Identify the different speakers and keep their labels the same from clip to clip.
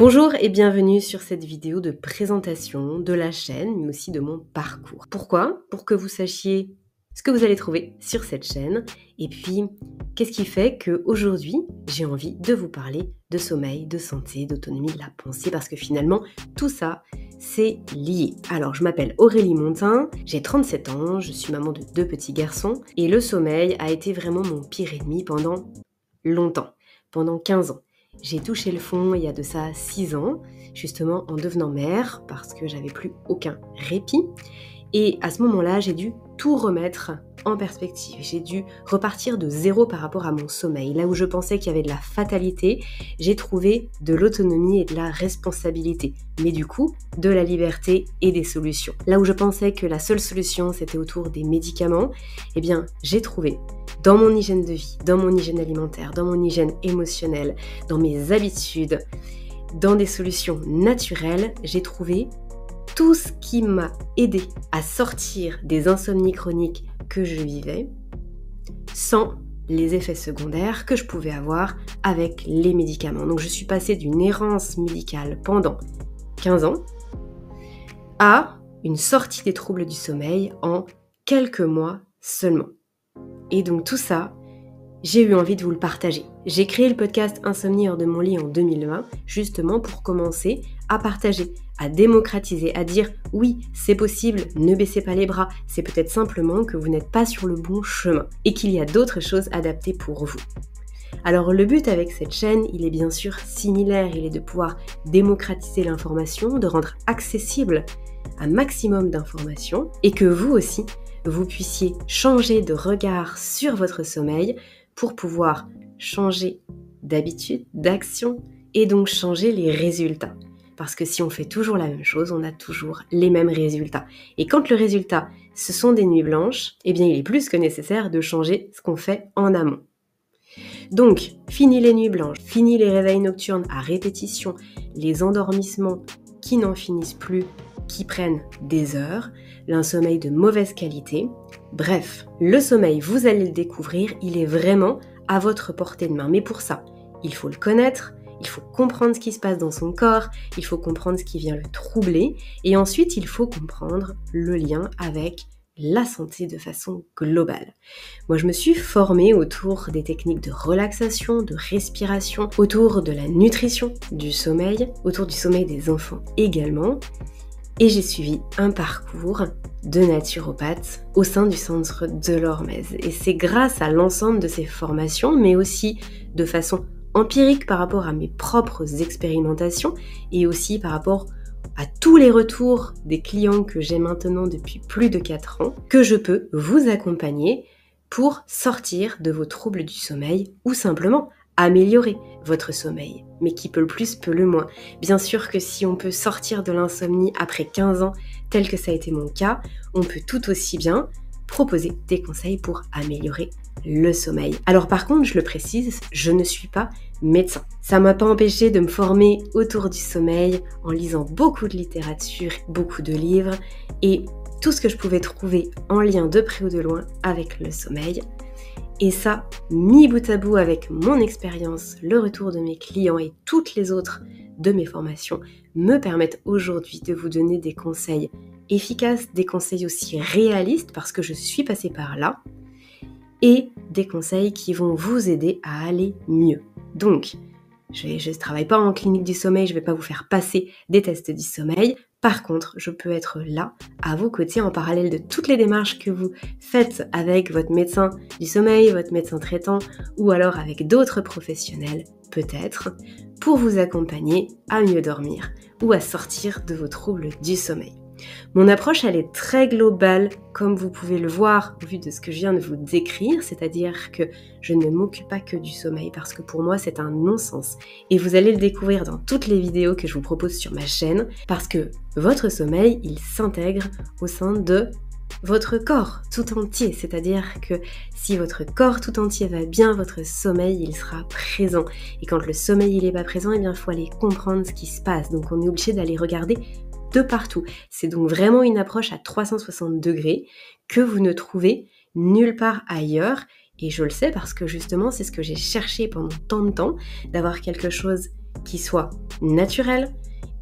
Speaker 1: Bonjour et bienvenue sur cette vidéo de présentation de la chaîne, mais aussi de mon parcours. Pourquoi? Pour que vous sachiez ce que vous allez trouver sur cette chaîne, et puis qu'est-ce qui fait qu'aujourd'hui, j'ai envie de vous parler de sommeil, de santé, d'autonomie de la pensée, parce que finalement, tout ça, c'est lié. Alors, je m'appelle Aurélie Montin, j'ai 37 ans, je suis maman de 2 petits garçons, et le sommeil a été vraiment mon pire ennemi pendant longtemps, pendant 15 ans. J'ai touché le fond il y a de ça 6 ans, justement en devenant mère, parce que j'avais plus aucun répit. Et à ce moment-là, j'ai dû tout remettre en perspective. J'ai dû repartir de zéro par rapport à mon sommeil. Là où je pensais qu'il y avait de la fatalité, j'ai trouvé de l'autonomie et de la responsabilité. Mais du coup, de la liberté et des solutions. Là où je pensais que la seule solution, c'était autour des médicaments, eh bien, j'ai trouvé dans mon hygiène de vie, dans mon hygiène alimentaire, dans mon hygiène émotionnelle, dans mes habitudes, dans des solutions naturelles, j'ai trouvé tout ce qui m'a aidé à sortir des insomnies chroniques que je vivais sans les effets secondaires que je pouvais avoir avec les médicaments. Donc je suis passée d'une errance médicale pendant 15 ans à une sortie des troubles du sommeil en quelques mois seulement. Et donc tout ça, j'ai eu envie de vous le partager. J'ai créé le podcast Insomnie hors de mon lit en 2020, justement pour commencer à partager, à démocratiser, à dire oui, c'est possible, ne baissez pas les bras, c'est peut-être simplement que vous n'êtes pas sur le bon chemin et qu'il y a d'autres choses adaptées pour vous. Alors le but avec cette chaîne, il est bien sûr similaire, il est de pouvoir démocratiser l'information, de rendre accessible un maximum d'informations et que vous aussi, vous puissiez changer de regard sur votre sommeil pour pouvoir changer d'habitude, d'action et donc changer les résultats. Parce que si on fait toujours la même chose, on a toujours les mêmes résultats. Et quand le résultat, ce sont des nuits blanches, eh bien il est plus que nécessaire de changer ce qu'on fait en amont. Donc, fini les nuits blanches, fini les réveils nocturnes à répétition, les endormissements qui n'en finissent plus, qui prennent des heures, l'insommeil de mauvaise qualité. Bref, le sommeil, vous allez le découvrir, il est vraiment à votre portée de main. Mais pour ça, il faut le connaître, il faut comprendre ce qui se passe dans son corps, il faut comprendre ce qui vient le troubler, et ensuite il faut comprendre le lien avec la santé de façon globale. Moi, je me suis formée autour des techniques de relaxation, de respiration, autour de la nutrition du sommeil, autour du sommeil des enfants également. Et j'ai suivi un parcours de naturopathe au sein du centre Delormez. Et c'est grâce à l'ensemble de ces formations, mais aussi de façon empirique par rapport à mes propres expérimentations et aussi par rapport à tous les retours des clients que j'ai maintenant depuis plus de 4 ans, que je peux vous accompagner pour sortir de vos troubles du sommeil ou simplement améliorer votre sommeil. Mais qui peut le plus, peut le moins. Bien sûr que si on peut sortir de l'insomnie après 15 ans, tel que ça a été mon cas, on peut tout aussi bien proposer des conseils pour améliorer le sommeil. Alors par contre, je le précise, je ne suis pas médecin. Ça m'a pas empêché de me former autour du sommeil en lisant beaucoup de littérature, beaucoup de livres et tout ce que je pouvais trouver en lien de près ou de loin avec le sommeil. Et ça, mis bout à bout avec mon expérience, le retour de mes clients et toutes les autres de mes formations me permettent aujourd'hui de vous donner des conseils efficaces, des conseils aussi réalistes parce que je suis passée par là et des conseils qui vont vous aider à aller mieux. Donc, je ne travaille pas en clinique du sommeil, je ne vais pas vous faire passer des tests du sommeil. Par contre, je peux être là, à vos côtés, en parallèle de toutes les démarches que vous faites avec votre médecin du sommeil, votre médecin traitant, ou alors avec d'autres professionnels, peut-être, pour vous accompagner à mieux dormir ou à sortir de vos troubles du sommeil. Mon approche, elle est très globale, comme vous pouvez le voir au vu de ce que je viens de vous décrire, c'est-à-dire que je ne m'occupe pas que du sommeil, parce que pour moi, c'est un non-sens. Et vous allez le découvrir dans toutes les vidéos que je vous propose sur ma chaîne, parce que votre sommeil, il s'intègre au sein de votre corps tout entier, c'est-à-dire que si votre corps tout entier va bien, votre sommeil, il sera présent. Et quand le sommeil, il n'est pas présent, eh bien, il faut aller comprendre ce qui se passe. Donc, on est obligé d'aller regarder de partout. C'est donc vraiment une approche à 360 degrés que vous ne trouvez nulle part ailleurs. Et je le sais parce que justement, c'est ce que j'ai cherché pendant tant de temps, d'avoir quelque chose qui soient naturels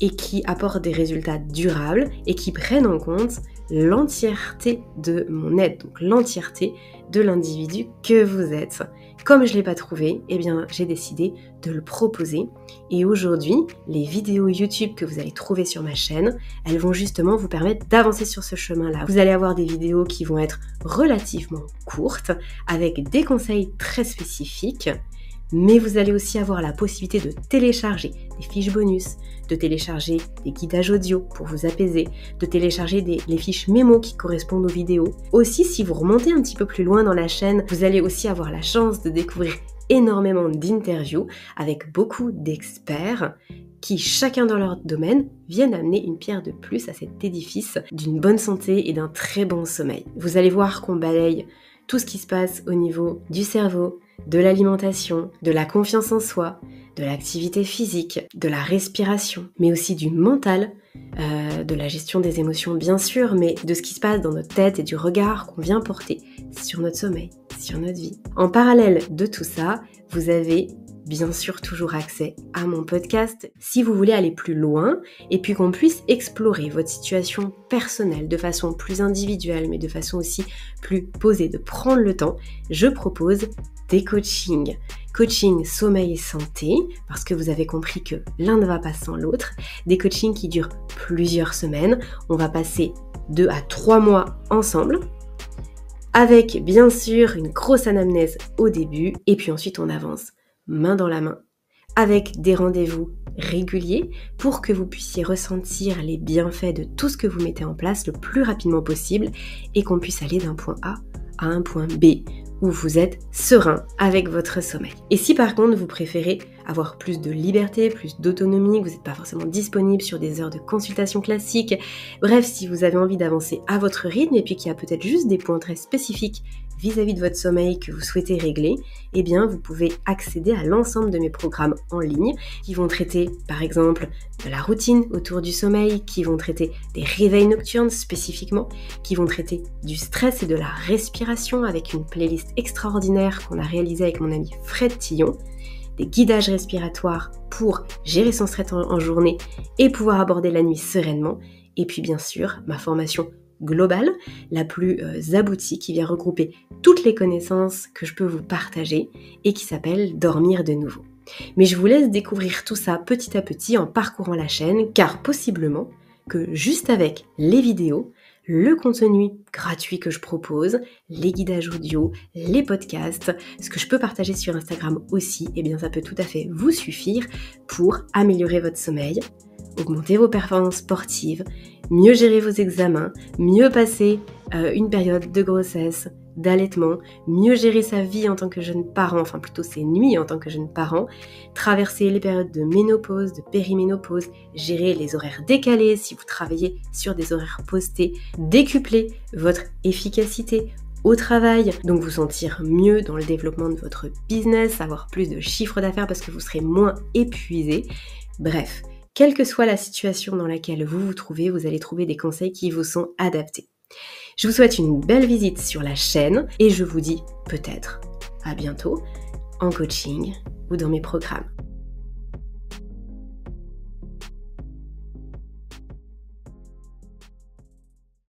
Speaker 1: et qui apportent des résultats durables et qui prennent en compte l'entièreté de mon être, donc l'entièreté de l'individu que vous êtes. Comme je ne l'ai pas trouvé, eh bien j'ai décidé de le proposer. Et aujourd'hui, les vidéos YouTube que vous allez trouver sur ma chaîne, elles vont justement vous permettre d'avancer sur ce chemin-là. Vous allez avoir des vidéos qui vont être relativement courtes, avec des conseils très spécifiques, mais vous allez aussi avoir la possibilité de télécharger des fiches bonus, de télécharger des guidages audio pour vous apaiser, de télécharger les fiches mémo qui correspondent aux vidéos. Aussi, si vous remontez un petit peu plus loin dans la chaîne, vous allez aussi avoir la chance de découvrir énormément d'interviews avec beaucoup d'experts qui, chacun dans leur domaine, viennent amener une pierre de plus à cet édifice d'une bonne santé et d'un très bon sommeil. Vous allez voir qu'on balaye tout ce qui se passe au niveau du cerveau, de l'alimentation, de la confiance en soi, de l'activité physique, de la respiration, mais aussi du mental, de la gestion des émotions bien sûr, mais de ce qui se passe dans notre tête et du regard qu'on vient porter sur notre sommeil, sur notre vie. En parallèle de tout ça, vous avez bien sûr toujours accès à mon podcast si vous voulez aller plus loin et puis qu'on puisse explorer votre situation personnelle de façon plus individuelle mais de façon aussi plus posée, de prendre le temps. Je propose des coachings sommeil et santé, parce que vous avez compris que l'un ne va pas sans l'autre, des coachings qui durent plusieurs semaines. On va passer 2 à 3 mois ensemble, avec bien sûr une grosse anamnèse au début, et puis ensuite on avance main dans la main, avec des rendez-vous réguliers pour que vous puissiez ressentir les bienfaits de tout ce que vous mettez en place le plus rapidement possible et qu'on puisse aller d'un point A à un point B où vous êtes serein avec votre sommeil. Et si par contre vous préférez avoir plus de liberté, plus d'autonomie, que vous n'êtes pas forcément disponible sur des heures de consultation classiques, bref, si vous avez envie d'avancer à votre rythme et puis qu'il y a peut-être juste des points très spécifiques vis-à-vis de votre sommeil que vous souhaitez régler, eh bien vous pouvez accéder à l'ensemble de mes programmes en ligne qui vont traiter par exemple de la routine autour du sommeil, qui vont traiter des réveils nocturnes spécifiquement, qui vont traiter du stress et de la respiration avec une playlist extraordinaire qu'on a réalisée avec mon ami Fred Tillon, des guidages respiratoires pour gérer son stress en journée et pouvoir aborder la nuit sereinement, et puis bien sûr ma formation globale, la plus aboutie, qui vient regrouper toutes les connaissances que je peux vous partager et qui s'appelle Dormir de nouveau. Mais je vous laisse découvrir tout ça petit à petit en parcourant la chaîne, car possiblement que juste avec les vidéos, le contenu gratuit que je propose, les guidages audio, les podcasts, ce que je peux partager sur Instagram aussi, eh bien ça peut tout à fait vous suffire pour améliorer votre sommeil, augmenter vos performances sportives, mieux gérer vos examens, mieux passer une période de grossesse, d'allaitement, mieux gérer sa vie en tant que jeune parent, enfin plutôt ses nuits en tant que jeune parent, traverser les périodes de ménopause, de périménopause, gérer les horaires décalés si vous travaillez sur des horaires postés, décupler votre efficacité au travail, donc vous sentir mieux dans le développement de votre business, avoir plus de chiffre d'affaires parce que vous serez moins épuisé. Bref, quelle que soit la situation dans laquelle vous vous trouvez, vous allez trouver des conseils qui vous sont adaptés. Je vous souhaite une belle visite sur la chaîne et je vous dis peut-être à bientôt en coaching ou dans mes programmes.